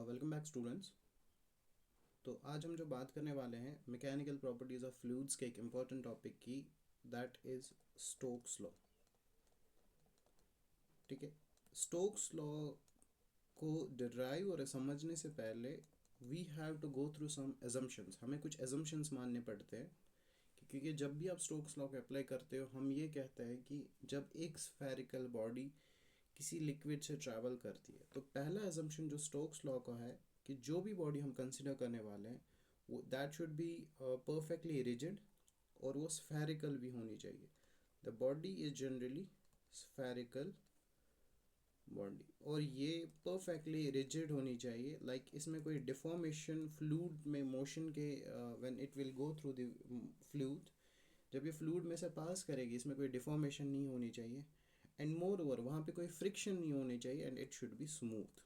Welcome back students. तो आज हम जो बात करने वाले हैं मैकेनिकल प्रॉपर्टीज़ ऑफ फ्लूइड्स के एक इम्पॉर्टेंट टॉपिक की, दैट इज़ स्टोक्स लॉ। ठीक है, स्टोक्स लॉ को डिराइव और समझने से पहले we have to go through some assumptions. हमें कुछ एजम्पशंस मानने पड़ते हैं क्योंकि जब भी आप स्टोक्स लॉ को अप्लाई करते हो हम ये कहते हैं कि जब एक स्फेरिकल बॉडी किसी लिक्विड से ट्रैवल करती है तो पहला एजम्पशन जो स्टोक्स लॉ का है कि जो भी बॉडी हम कंसिडर करने वाले हैं वो that should be perfectly rigid और वो स्फेरिकल भी होनी चाहिए। The body is generally spherical body और ये परफेक्टली रिजिड होनी चाहिए। इसमें कोई डिफॉर्मेशन फ्लूइड में मोशन के when it will go through the fluid, जब ये फ्लूइड में से पास करेगी इसमें कोई डिफॉर्मेशन नहीं होनी चाहिए एंड मोर ओवर वहाँ पे कोई फ्रिक्शन नहीं होनी चाहिए and it should be smooth.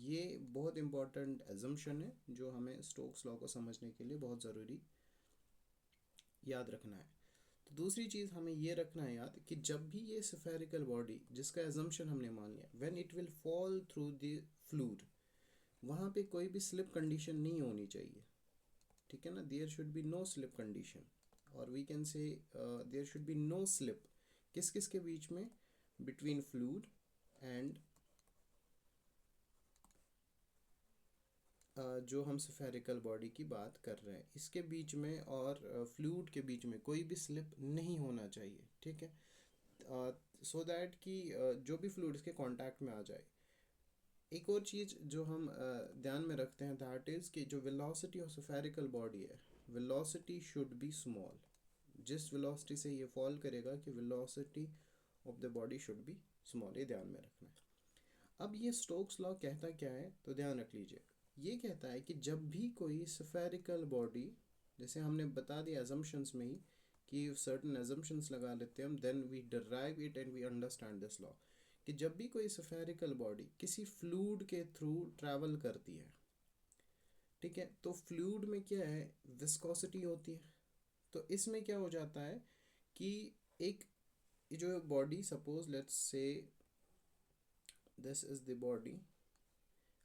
ये बहुत इंपॉर्टेंट एजम्पशन है जो हमें स्टोक्स लॉ को समझने के लिए बहुत ज़रूरी याद रखना है। तो दूसरी चीज़ हमें ये रखना है याद कि जब भी ये स्फेरिकल बॉडी जिसका एजम्पशन हमने मान लिया when it will fall through the fluid, वहाँ पे कोई भी स्लिप कंडीशन नहीं होनी चाहिए। ठीक है ना, there should be no slip condition और we can say there should be no slip किस किस के बीच में, बिटवीन फ्लूइड एंड जो हम स्फेरिकल बॉडी की बात कर रहे हैं इसके बीच में और फ्लूइड के बीच में कोई भी स्लिप नहीं होना चाहिए। ठीक है, सो दैट कि जो भी फ्लूइड इसके कांटेक्ट में आ जाए। एक और चीज़ जो हम ध्यान में रखते हैं दैट इज़ कि जो वेलोसिटी ऑफ स्फेरिकल बॉडी है, वेलोसिटी शुड बी स्मॉल। जिस वेलोसिटी से ये फॉल करेगा कि velocity of the body should be small, ये ध्यान में रखना है। अब ये स्टोक्स लॉ कहता क्या है तो ध्यान रख लीजिए। ये कहता है कि जब भी कोई स्फेरिकल बॉडी, जैसे हमने बता दिया एजम्पशंस में ही कि सर्टन एजम्पशंस लगा लेते हैं हम, then we derive it and we understand this law कि जब भी कोई स्फेरिकल बॉडी किसी फ्लूइड के थ्रू ट्रैवल करती है, ठीक है, तो फ्लूइड में क्या है, विस्कोसिटी होती है। तो इसमें क्या हो जाता है कि एक जो body, suppose let's say this is the body,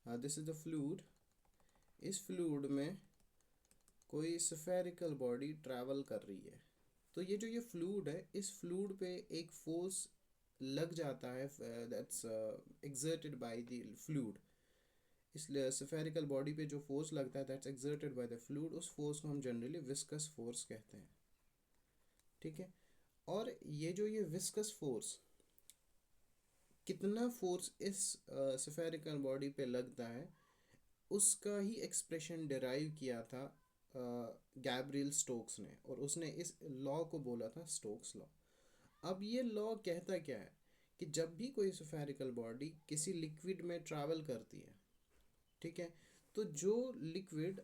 this is the fluid, इस फ्लूइड में कोई स्फेरिकल बॉडी ट्रैवल कर रही है तो ये जो ये फ्लूइड है इस फ्लूइड पे एक फोर्स लग जाता है, that's exerted by the fluid. इसलिए स्फेरिकल बॉडी पे जो फोर्स लगता है that's exerted by the fluid, उस फोर्स को हम जनरली विस्कस फोर्स कहते हैं। ठीक है, और ये जो ये विस्कस फोर्स, कितना फोर्स इस स्फेरिकल बॉडी पे लगता है उसका ही एक्सप्रेशन डिराइव किया था गैब्रियल स्टोक्स ने और उसने इस लॉ को बोला था स्टोक्स लॉ। अब ये लॉ कहता क्या है कि जब भी कोई स्फेरिकल बॉडी किसी लिक्विड में ट्रैवल करती है, ठीक है, तो जो लिक्विड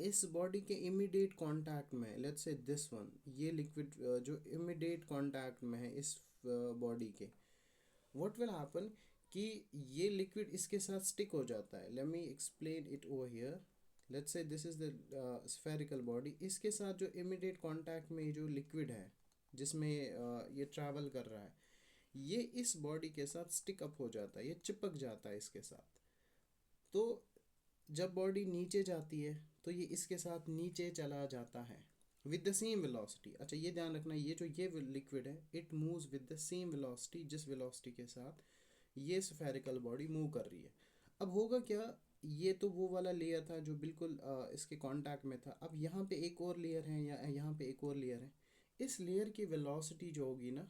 इस बॉडी के इमीडिएट कांटेक्ट में, लेट्स से दिस वन, ये लिक्विड जो इमीडिएट कांटेक्ट में है इस बॉडी के, व्हाट विल हैपन कि ये लिक्विड इसके साथ स्टिक हो जाता है। Let me explain it over here. Let's say this is the spherical body, इसके साथ जो इमीडिएट कांटेक्ट में जो लिक्विड है जिसमें ये ट्रैवल कर रहा है, ये इस बॉडी के साथ स्टिक अप हो जाता है, ये चिपक जाता है इसके साथ। तो जब बॉडी नीचे जाती है तो ये इसके साथ नीचे चला जाता है विद द सेम वेलोसिटी। अच्छा, ये ध्यान रखना, ये जो ये लिक्विड है it moves with the same velocity, जिस वेलोसिटी के साथ ये स्फेरिकल बॉडी मूव कर रही है। अब होगा क्या, ये तो वो वाला लेयर था जो बिल्कुल इसके कांटेक्ट में था। अब यहाँ पे एक और लेयर है या यहाँ पे एक और लेयर है, इस लेयर की वेलोसिटी जो होगी ना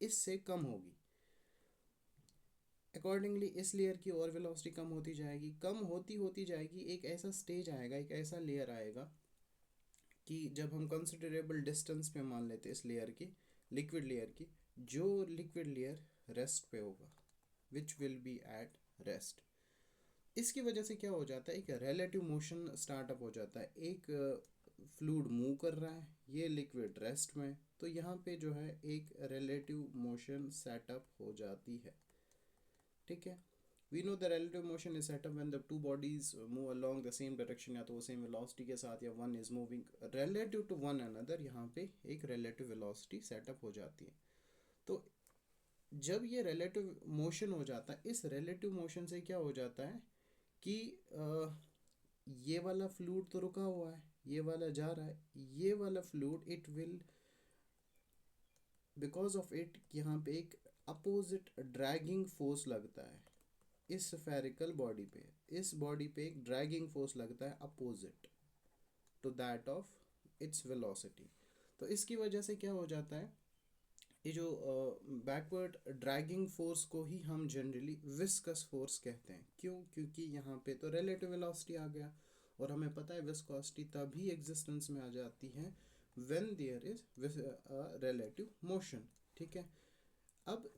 इससे कम होगी। अकॉर्डिंगली इस लेयर की और वेलोसिटी कम होती जाएगी, कम होती होती जाएगी। एक ऐसा स्टेज आएगा, एक ऐसा लेयर आएगा कि जब हम कंसिडरेबल डिस्टेंस पे मान लेते इस लेयर की, लिक्विड लेयर की, जो लिक्विड लेयर रेस्ट पे होगा, which will be at rest. इसकी वजह से क्या हो जाता है, एक रिलेटिव मोशन स्टार्टअप हो जाता है। एक फ्लूइड मूव कर रहा है, ये लिक्विड रेस्ट में, तो यहाँ पे जो है एक रिलेटिव मोशन सेटअप हो जाती है। ठीक है, we know the relative motion is set up when the two bodies move along the same direction, या तो वो सेम वेलोसिटी के साथ या one is moving relative to one another, यहाँ पे एक relative velocity सेटअप हो जाती है। तो जब ये रिलेटिव मोशन हो जाता है, इस रिलेटिव मोशन से क्या हो जाता है कि ये वाला फ्लूइड तो रुका हुआ है, ये वाला जा रहा है, ये वाला fluid it will because of it यहाँ पे एक अपोजिट ड्रैगिंग फोर्स लगता है इस स्फेरिकल बॉडी पे। इस बॉडी पे एक ड्रैगिंग फोर्स लगता है opposite to that of its velocity. तो इसकी वजह से क्या हो जाता है, ये जो बैकवर्ड ड्रैगिंग फोर्स को ही हम जनरली विस्कस फोर्स कहते हैं। क्यों? क्योंकि यहाँ पे तो रिलेटिव वेलोसिटी आ गया, और हमें पता है विस्कोसिटी तभी एग्जिस्टेंस में आ जाती है when there is relative motion. ठीक है, अब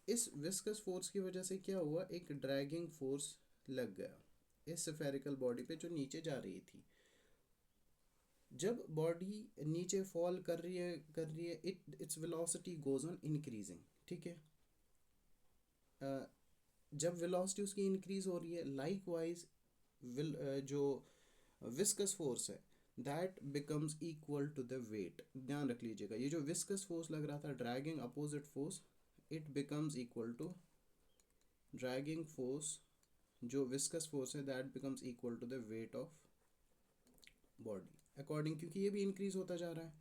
इस विस्कस फोर्स की वजह से क्या हुआ, एक ड्रैगिंग फोर्स लग गया इस स्फेरिकल बॉडी पे जो नीचे जा रही थी। जब बॉडी नीचे फॉल कर रही है its velocity goes on increasing. ठीक है, जब वेलोसिटी उसकी इंक्रीज हो रही है, लाइक वाइज जो विस्कस फोर्स है that becomes equal to the weight. ध्यान रख लीजिएगा, ये जो विस्कस फोर्स लग रहा था dragging opposite force, it becomes equal to dragging force, जो विस्कस फोर्स है that becomes equal to the weight of body according, क्योंकि ये भी इंक्रीज होता जा रहा है।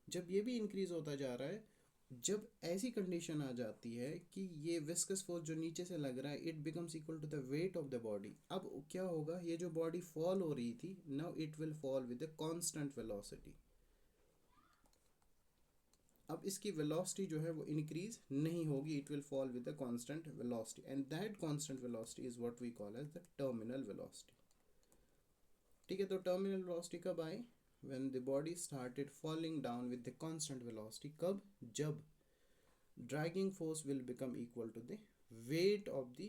जब ये भी इंक्रीज होता जा रहा है, जब ऐसी कंडीशन आ जाती है कि ये विस्कस फोर्स जो नीचे से लग रहा है it becomes equal to the weight of the body, अब क्या होगा, ये जो बॉडी फॉल हो रही थी now it will fall with the constant velocity. अब इसकी वेलोसिटी जो है वो इंक्रीज नहीं होगी, it will fall with the constant velocity, and that constant velocity is what we call as the terminal velocity. ठीक है, तो टर्मिनल वेलोसिटी कब आई, when the body started falling down with the constant velocity। कब? जब dragging force will become equal to the weight of the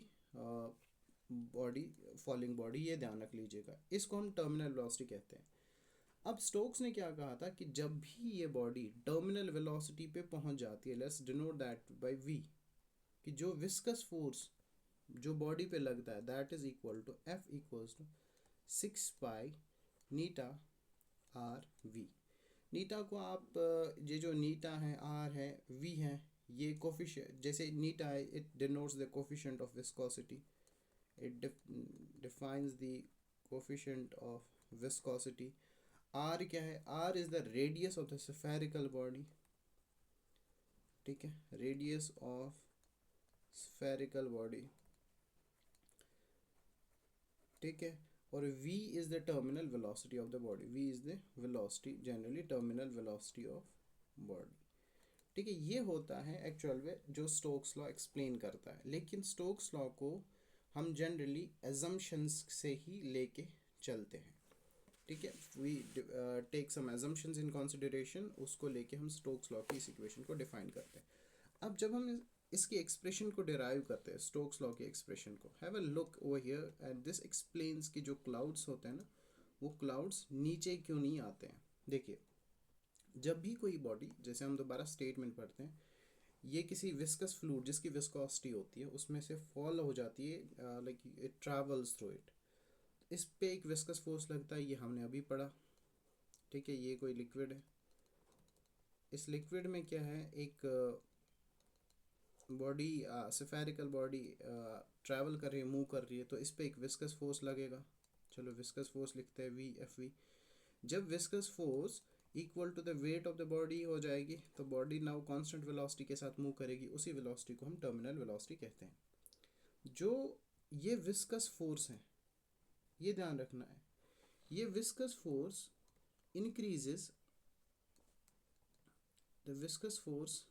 body, falling body। ये ध्यान रख लीजिएगा, इसको हम टर्मिनल वेलोसिटी कहते हैं। अब स्टोक्स ने क्या कहा था कि जब भी ये बॉडी टर्मिनल वेलोसिटी पे पहुंच जाती है, let's denote that bye v, कि जो विस्कस फोर्स जो बॉडी पे लगता है that is equal to F equals to 6 pi eta R V. Eta को आप ये जो नीटा है, आर है, वी है, ये कोफिशिएंट, जैसे नीटा है it denotes the coefficient of viscosity, it defines the coefficient of viscosity. R क्या है, R is the radius of the spherical body. ठीक है, रेडियस ऑफ स्फेरिकल बॉडी। ठीक है, और v is the terminal velocity of the body, v is the velocity, generally terminal velocity of body. ठीक है, ये होता है एक्चुअल में जो स्टोक्स लॉ एक्सप्लेन करता है, लेकिन स्टोक्स लॉ को हम जनरली एजम्पशंस से ही लेके चलते हैं। ठीक है, we take some assumptions in consideration, उसको लेके हम स्टोक्स लॉ की इस इक्वेशन को डिफाइन करते हैं। अब जब हम इसकी एक्सप्रेशन को डिराइव करते हैं, स्टोक्स लॉ की एक्सप्रेशन को, have a look over here and this explains कि जो क्लाउड्स होते हैं ना, वो क्लाउड्स नीचे क्यों नहीं आते हैं। देखिए, जब भी कोई बॉडी, जैसे हम दोबारा स्टेटमेंट पढ़ते हैं, ये किसी विस्कस फ्लूइड जिसकी विस्कोसिटी होती है उसमें से फॉल हो जाती है, like it travels through it, इस पे एक विस्कस फोर्स लगता है, ये हमने अभी पढ़ा। ठीक है, ये कोई लिक्विड है, इस लिक्विड में क्या है, एक बॉडी स्फेरिकल बॉडी ट्रैवल कर रही है, मूव कर रही है, तो इस पर एक विस्कस फोर्स लगेगा। चलो विस्कस फोर्स लिखते हैं वी एफ वी। जब viscous force equal to the weight of the body हो जाएगी तो बॉडी नाउ कांस्टेंट वेलोसिटी के साथ मूव करेगी, उसी वेलोसिटी को हम टर्मिनल वेलोसिटी कहते हैं। जो ये विस्कस फोर्स है, ये ध्यान रखना है, ये viscous force increases, the viscous force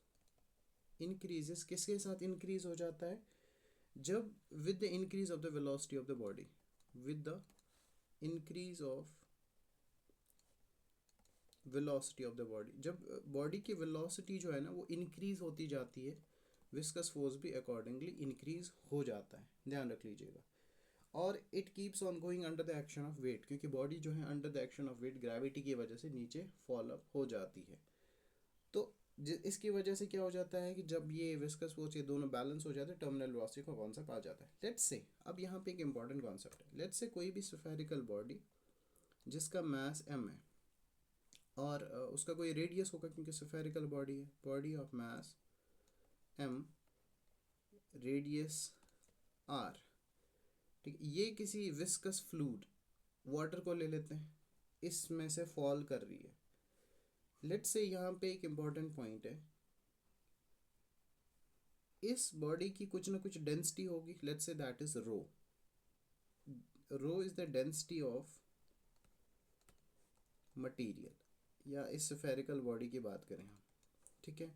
increases, किसके साथ इंक्रीज हो जाता है, जब with the increase of the velocity of the body, with the increase of velocity of the body, जब बॉडी की वेलोसिटी जो है ना वो इंक्रीज होती जाती है, विस्कस फोर्स भी अकॉर्डिंगली इंक्रीज हो जाता है। ध्यान रख लीजिएगा, और it keeps on going under the action of weight, क्योंकि बॉडी जो है under the action of weight, gravity की वजह से नीचे फॉल अप हो जाती है। तो इसकी वजह से क्या हो जाता है कि जब ये विस्कस फोर्स ये दोनों बैलेंस हो जाते हैं, टर्मिनल वेलोसिटी का कॉन्सेप्ट आ जाता है। लेट्स से, अब यहाँ पे एक इंपॉर्टेंट कॉन्सेप्ट है, लेट्स से कोई भी स्फेरिकल बॉडी जिसका मास m है और उसका कोई रेडियस होगा, क्योंकि स्फेरिकल बॉडी है, body of mass m radius r, ठीक, ये किसी विस्कस फ्लूइड वाटर को ले लेते हैं, इसमें से फॉल कर रही है। लेट्स से यहाँ पे एक इम्पॉर्टेंट पॉइंट है, इस बॉडी की कुछ ना कुछ डेंसिटी होगी, let's say that is rho. Rho is the density of material, या इस स्फेरिकल बॉडी की बात करें हम, ठीक है।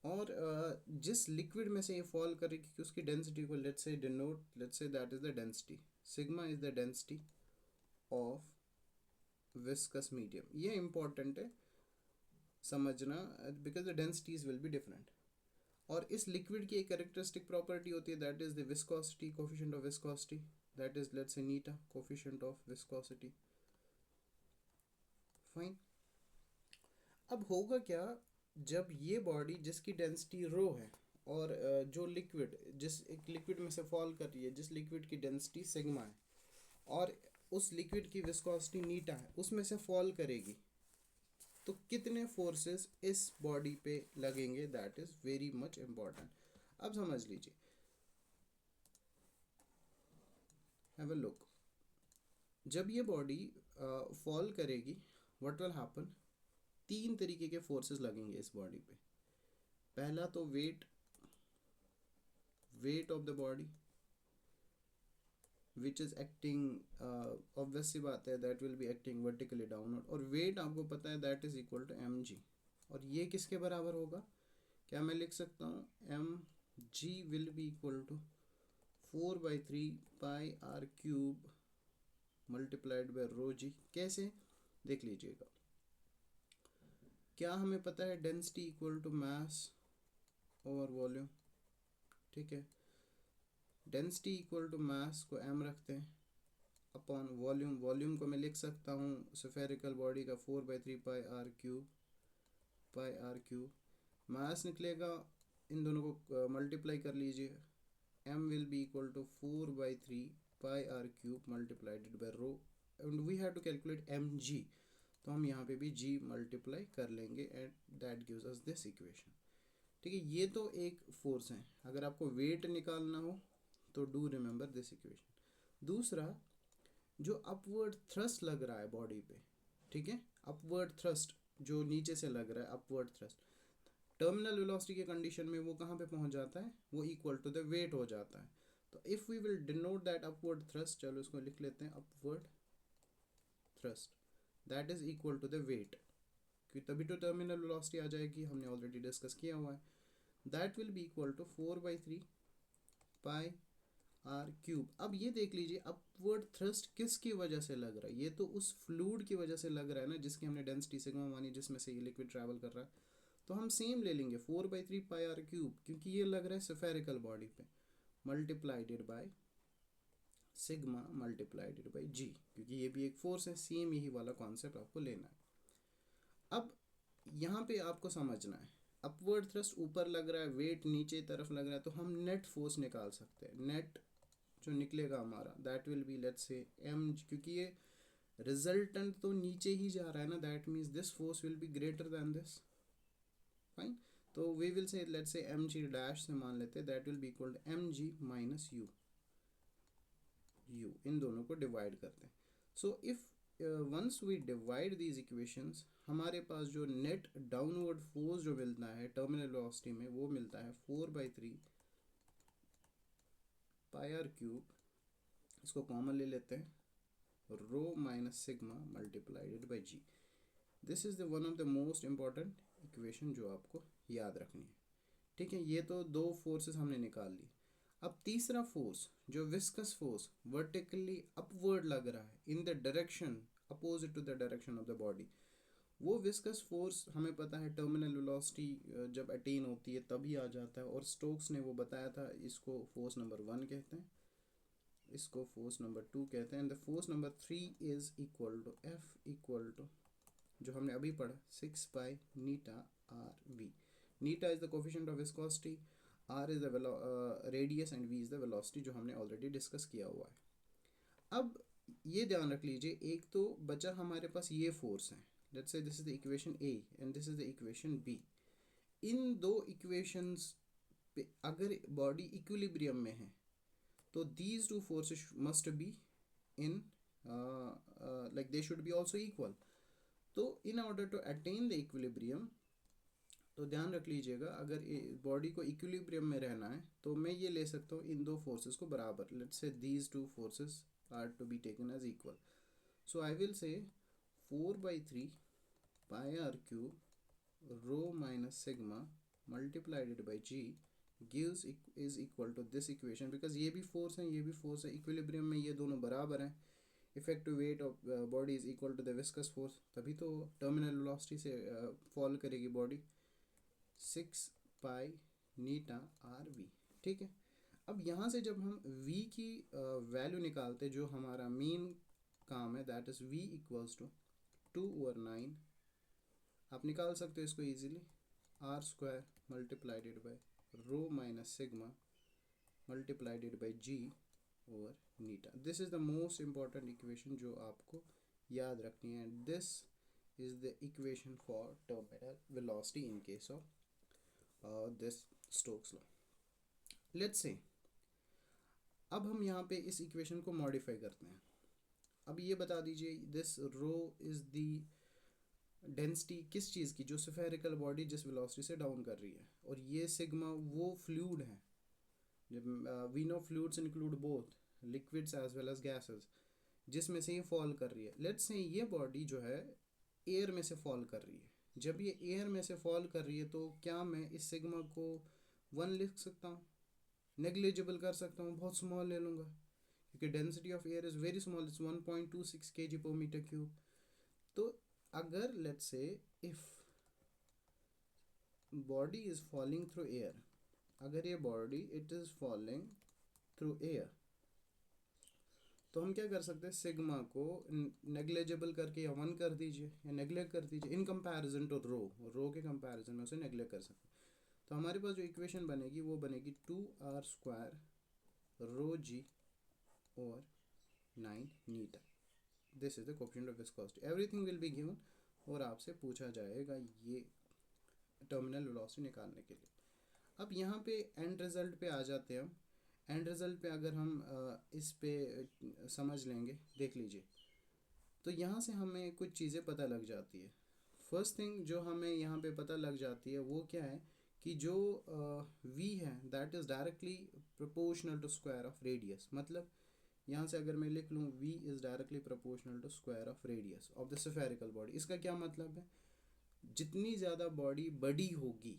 और जिस लिक्विड में से ये फॉल करेगी कि उसकी डेंसिटी को let's say denote, let's say that is the density, sigma is the density of viscous medium. ये इंपॉर्टेंट है समझना, because the densities will be different. और इस लिक्विड की एक कैरेक्टरिस्टिक प्रॉपर्टी होती है, that is the viscosity, coefficient of viscosity, that is let's say Neeta, coefficient of viscosity. Fine. अब होगा क्या, जब ये बॉडी जिसकी डेंसिटी रो है और जो लिक्विड, जिस एक लिक्विड में से फॉल कर रही है, जिस लिक्विड की डेंसिटी सिग्मा है और उस लिक्विड की विस्कोसिटी नीटा है, उसमें से फॉल करेगी, तो कितने फोर्सेस इस बॉडी पे लगेंगे, that is very much important. अब समझ लीजिए, हैव अ लुक, जब ये बॉडी फॉल करेगी, व्हाट विल हैपन, तीन तरीके के फोर्सेस लगेंगे इस बॉडी पे। पहला तो weight of the body which is acting, obvious सी बात है, that will be acting vertically downward, और वेट आपको पता है that is equal to M G. और ये किसके बराबर होगा, क्या मैं लिख सकता हूँ, M G will be equal to 4/3 pi R cube multiplied by rho G. कैसे, देख लीजिएगा, क्या हमें पता है density equal to mass over volume, ठीक है। डेंसिटी इक्वल टू मास को m रखते हैं अपॉन वॉल्यूम, वॉल्यूम को मैं लिख सकता हूँ स्फेरिकल बॉडी का 4/3 पाई आर क्यूब। मास निकलेगा, इन दोनों को मल्टीप्लाई कर लीजिए, m will be equal to 4/3 pi R cube multiplied by rho, and we have to calculate mg, तो हम यहाँ पे भी g मल्टीप्लाई कर लेंगे and that gives us this equation, ठीक है। ये तो एक फोर्स है। अगर आपको वेट निकालना हो तो डू रिमेंबर दिस इक्वेशन। दूसरा, जो अपवर्ड थ्रस्ट लग रहा है बॉडी पे, ठीक है, अपवर्ड थ्रस्ट जो नीचे से लग रहा है, अपवर्ड थ्रस्ट, टर्मिनल वेलोसिटी के कंडीशन में वो कहाँ पे पहुँच जाता है, वो इक्वल टू द वेट हो जाता है। तो if we will denote that upward thrust, चलो इसको लिख लेते हैं, upward thrust that is equal to the weight, क्योंकि तभी तो टर्मिनल वेलोसिटी आ जाएगी, हमने ऑलरेडी डिस्कस किया हुआ है। That will be equal to 4/3 pi R cube. अब ये देख लीजिए, अपवर्ड थ्रस्ट किसकी वजह से लग रहा है, ये तो उस फ्लूइड की वजह से लग रहा है ना, जिसकी हमने डेंसिटी सिग्मा मानी, जिसमें से ये लिक्विड ट्रैवल कर रहा है। तो हम सेम ले लेंगे 4/3 पाई आर क्यूब, क्योंकि ये लग रहा है स्फेरिकल बॉडी पे, multiplied by sigma multiplied by G, क्योंकि ये भी एक फोर्स है। सेम यही वाला कॉन्सेप्ट आपको लेना है। अब यहाँ पे आपको समझना है, अपवर्ड थ्रस्ट ऊपर लग रहा है, वेट नीचे तरफ लग रहा है, तो हम नेट फोर्स निकाल सकते हैं। नेट जो निकलेगा हमारा, that will be let's say M, क्योंकि ये रिजल्टेंट तो नीचे ही जा रहा है ना, that means this force will be greater than this. Fine, तो we will say let's say M G dash से मान लेते हैं, that will be equal to M G minus U, इन दोनों को डिवाइड करते हैं। So if once we divide these equations, हमारे पास जो नेट डाउनवर्ड फोर्स जो मिलता है टर्मिनल वेलोसिटी में, वो मिलता है 4/3 पाई आर क्यूब, इसको कॉमन ले लेते हैं, rho minus sigma multiplied by G. This is the one of the most important equation जो आपको याद रखनी है, ठीक है। ये तो दो फोर्सेस हमने निकाल ली। अब तीसरा फोर्स, जो विस्कस फोर्स वर्टिकली अपवर्ड लग रहा है in the direction opposite to the direction of the body, वो विस्कस फोर्स हमें पता है टर्मिनल वेलोसिटी जब अटेन होती है तभी आ जाता है, और स्टोक्स ने वो बताया था, इसको फोर्स नंबर 1 कहते हैं, इसको फोर्स नंबर 2 कहते हैं, and the force number 3 is equal to F equal to, जो हमने अभी पढ़ा, 6 pi eta R V. Eta is the coefficient of viscosity, R is the radius and V is the velocity, जो हमने already discuss किया हुआ है। अब ये ध्यान रख लीजिए, एक तो बचा हमारे पास ये फोर्स है, let's say this is the equation A and this is the equation B. इन दो इक्वेशंस अगर बॉडी इक्विलिब्रियम में है तो these two forces must be in like they should be also equal. तो in order to attain the equilibrium, तो ध्यान रख लीजिएगा, अगर बॉडी को इक्विलिब्रियम में रहना है तो मैं ये ले सकता हूँ इन दो फोर्सेस को बराबर. Let's say these two forces are to be taken as equal. So I will say 4/3 pi r cube rho minus sigma multiplied by g gives is equal to this equation, because ये भी force है ये भी force है, equilibrium में ये दोनों बराबर हैं. Effective weight of body is equal to the viscous force, तभी तो टर्मिनल वेलोसिटी से फॉल करेगी body. 6 pi eta R V. ठीक है. अब यहाँ से जब हम v की वैल्यू निकालते, जो हमारा मेन काम है, that is v equals to 2/9. आप निकाल सकते हो इसको easily. R square multiplied by rho minus sigma multiplied by G over eta. This is the most important equation जो आपको याद रखनी है. This is the equation for terminal velocity in case of this Stokes law. Let's say अब हम यहाँ पे इस इक्वेशन को मॉडिफाई करते हैं. अब ये बता दीजिए, this rho is the density किस चीज़ की, जो स्फेरिकल बॉडी जिस वेलोसिटी से डाउन कर रही है, और ये सिग्मा वो फ्लूइड है. We know fluids include both liquids as well as gases, जिसमें से ये फॉल कर रही है. लेट्स से ये बॉडी जो है एयर में से फॉल कर रही है. जब ये एयर में से फॉल कर रही है तो क्या मैं इस सिग्मा को 1 लिख सकता हूँ? नेग्लिजिबल कर सकता हूँ, बहुत स्मॉल ले लूँगा, क्योंकि density of air is very small, it's 1.26 kg/m³. तो अगर let's say if body is falling through air, अगर ये body it is falling through air, तो हम क्या कर सकते हैं, सिग्मा को नेग्लेजिबल करके या 1 कर दीजिए या नेग्लेक्ट कर दीजिए इन कंपैरिजन टू रो के कंपैरिजन में उसे नेग्लेक्ट कर सकते हैं. तो हमारे पास जो इक्वेशन बनेगी वो बनेगी 2r² रो जी और 9 eta. This is the coefficient of viscosity. Everything will be given और आपसे पूछा जाएगा ये टर्मिनल वेलोसिटी निकालने के लिए. अब यहाँ पे एंड रिजल्ट पे आ जाते हैं हम. एंड रिजल्ट पे अगर हम इस पे समझ लेंगे, देख लीजिए, तो यहाँ से हमें कुछ चीज़ें पता लग जाती है. फर्स्ट थिंग जो हमें यहाँ पे पता लग जाती है वो क्या है कि जो v है that is directly proportional to square of radius. मतलब यहाँ से अगर मैं लिख लूँ v is directly proportional to square of radius of the spherical body. इसका क्या मतलब है, जितनी ज़्यादा बॉडी बड़ी होगी,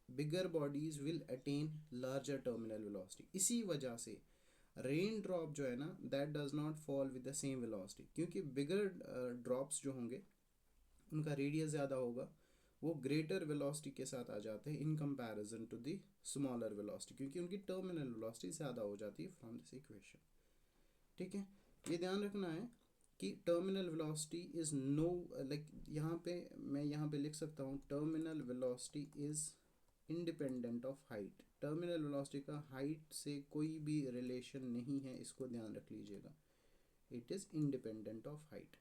bigger bodies will attain larger terminal velocity. इसी वजह से रेन ड्रॉप जो है ना, that does not fall with the same velocity, क्योंकि बिगर ड्रॉप्स जो होंगे उनका रेडियस ज़्यादा होगा, वो ग्रेटर वेलोसिटी के साथ आ जाते हैं in comparison to the smaller velocity, क्योंकि उनकी टर्मिनल वेलोसिटी ज़्यादा हो जाती है फ्रॉम दिस इक्वेशन. ठीक है. ये ध्यान रखना है कि terminal velocity is know like, यहाँ पे मैं यहाँ पे लिख सकता हूँ terminal velocity is independent of height. Terminal velocity का हाइट से कोई भी रिलेशन नहीं है, इसको ध्यान रख लीजिएगा. It is independent of height.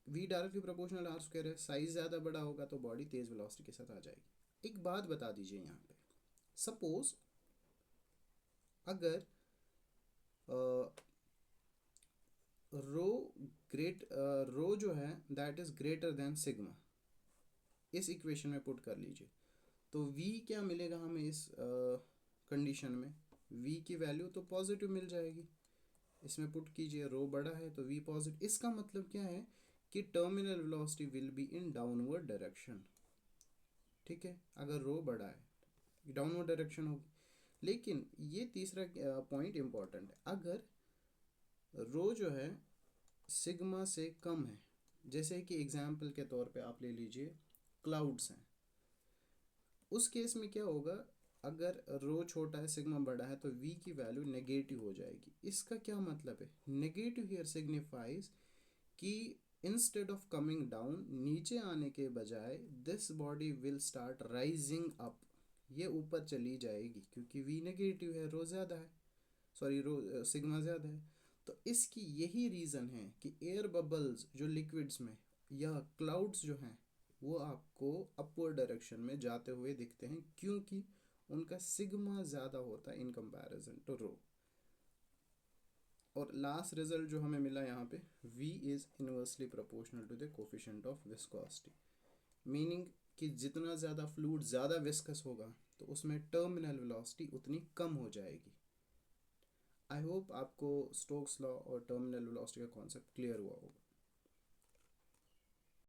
v directly proportional r square है. साइज ज़्यादा बड़ा होगा तो बॉडी तेज़ वेलोसिटी के साथ आ जाएगी. एक बात बता दीजिए यहाँ पे, सपोज अगर रो जो है that is greater than sigma, इस इक्वेशन में पुट कर लीजिए, तो v क्या मिलेगा हमें इस कंडीशन में, v की वैल्यू तो पॉजिटिव मिल जाएगी. इसमें पुट कीजिए, रो बड़ा है तो v पॉजिटिव. इसका मतलब क्या है कि terminal velocity will be in downward direction. ठीक है, अगर रो बड़ा है डाउनवर्ड डायरेक्शन होगी. लेकिन ये तीसरा पॉइंट इम्पॉर्टेंट है, अगर रो जो है सिग्मा से कम है, जैसे कि एग्जाम्पल के तौर पे आप ले लीजिए क्लाउड्स हैं, उस केस में क्या होगा, अगर रो छोटा है सिग्मा बड़ा है तो v की वैल्यू नेगेटिव हो जाएगी. इसका क्या मतलब है, नेगेटिव हियर सिग्निफाइज कि इंस्टेड ऑफ कमिंग डाउन, नीचे आने के बजाय this body will start rising up, ये ऊपर चली जाएगी, क्योंकि v नेगेटिव है, रो ज़्यादा है, सॉरी रो सिग्मा ज़्यादा है. तो इसकी यही रीज़न है कि एयर बबल्स जो लिक्विड्स में या क्लाउड्स जो हैं वो आपको अपवर्ड डायरेक्शन में जाते हुए दिखते हैं, क्योंकि उनका सिग्मा ज़्यादा होता है इन कंपैरिजन टू रो। और लास्ट रिजल्ट जो हमें मिला यहाँ पे, V is inversely proportional to the coefficient of viscosity, meaning कि जितना ज़्यादा फ्लूइड ज़्यादा विस्कस होगा तो उसमें टर्मिनल वेलोसिटी उतनी कम हो जाएगी। आई होप आपको स्टोक्स लॉ और टर्मिनल वेलोसिटी का कॉन्सेप्ट क्लियर हुआ होगा।